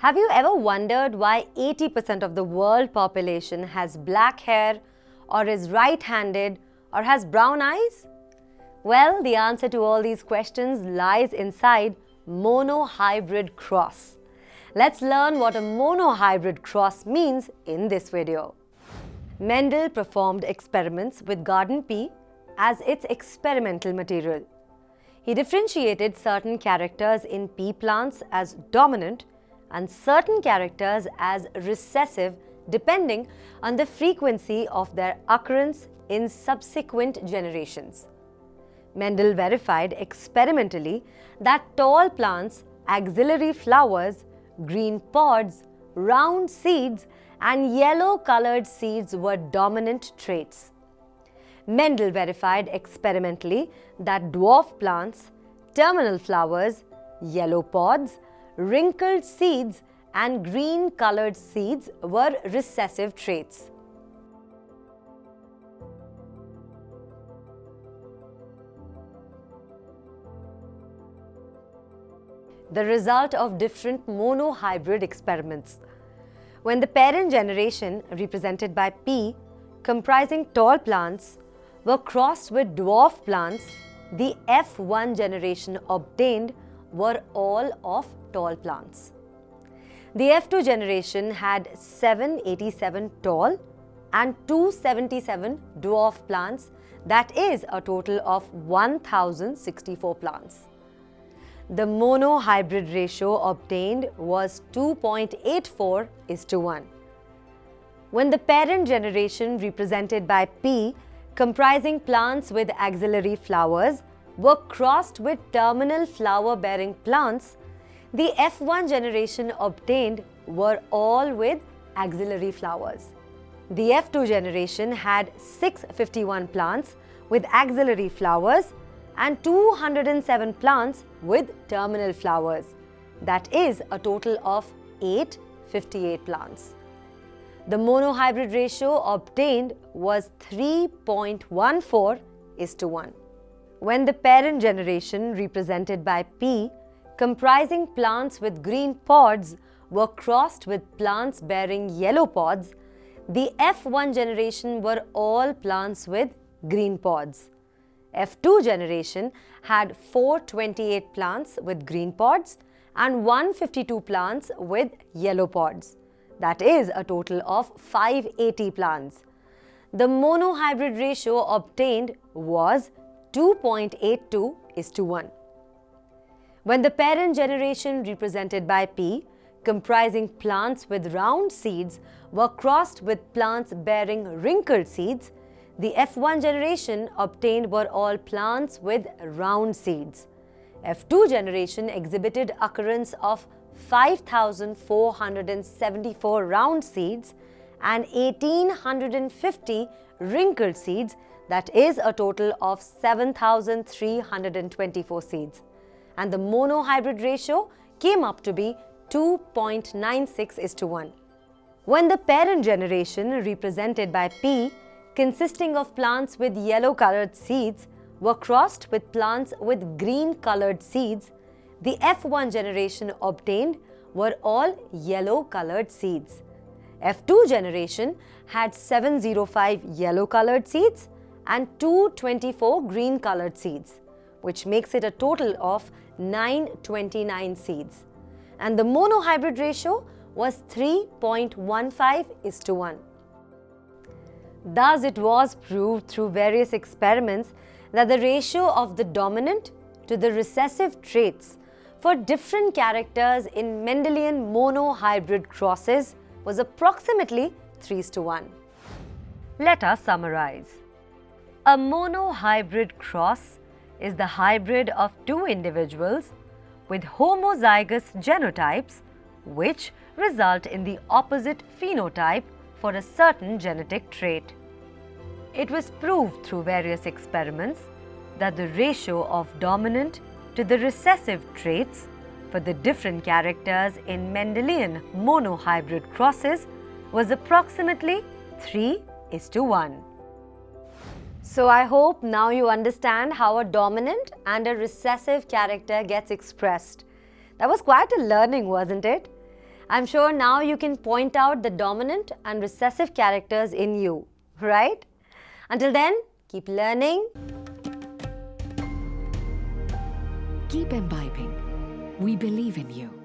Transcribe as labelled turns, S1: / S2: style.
S1: Have you ever wondered why 80% of the world population has black hair, or is right-handed, or has brown eyes? Well, the answer to all these questions lies inside monohybrid cross. Let's learn what a monohybrid cross means in this video. Mendel performed experiments with garden pea as its experimental material. He differentiated certain characters in pea plants as dominant and certain characters as recessive depending on the frequency of their occurrence in subsequent generations. Mendel verified experimentally that tall plants, axillary flowers, green pods, round seeds, and yellow-colored seeds were dominant traits. Mendel verified experimentally that dwarf plants, terminal flowers, yellow pods, wrinkled seeds, and green-colored seeds were recessive traits. The result of different monohybrid experiments. When the parent generation, represented by P, comprising tall plants, were crossed with dwarf plants, the F1 generation obtained were all of tall plants. The F2 generation had 787 tall and 277 dwarf plants, that is a total of 1064 plants. The monohybrid ratio obtained was 2.84:1. When the parent generation, represented by P, comprising plants with axillary flowers, were crossed with terminal flower-bearing plants, the F1 generation obtained were all with axillary flowers. The F2 generation had 651 plants with axillary flowers and 207 plants with terminal flowers, that is a total of 858 plants. The monohybrid ratio obtained was 3.14:1. When the parent generation, represented by P, comprising plants with green pods, were crossed with plants bearing yellow pods, the F1 generation were all plants with green pods. F2 generation had 428 plants with green pods and 152 plants with yellow pods. That is a total of 580 plants. The monohybrid ratio obtained was 2.82:1. When the parent generation, represented by P, comprising plants with round seeds, were crossed with plants bearing wrinkled seeds, the F1 generation obtained were all plants with round seeds. F2 generation exhibited occurrence of 5,474 round seeds and 1,850 wrinkled seeds, that is a total of 7,324 seeds. And the monohybrid ratio came up to be 2.96:1. When the parent generation, represented by P, consisting of plants with yellow-colored seeds, were crossed with plants with green-colored seeds, the F1 generation obtained were all yellow-colored seeds. F2 generation had 705 yellow-colored seeds and 224 green-colored seeds, which makes it a total of 929 seeds. And the monohybrid ratio was 3.15:1. Thus, it was proved through various experiments that the ratio of the dominant to the recessive traits for different characters in Mendelian monohybrid crosses was approximately 3:1. Let us summarize. A monohybrid cross is the hybrid of two individuals with homozygous genotypes which result in the opposite phenotype for a certain genetic trait. It was proved through various experiments that the ratio of dominant to the recessive traits for the different characters in Mendelian monohybrid crosses was approximately 3:1. So I hope now you understand how a dominant and a recessive character gets expressed. That was quite a learning, wasn't it? I'm sure now you can point out the dominant and recessive characters in you, right? Until then, keep learning.
S2: Keep imbibing. We believe in you.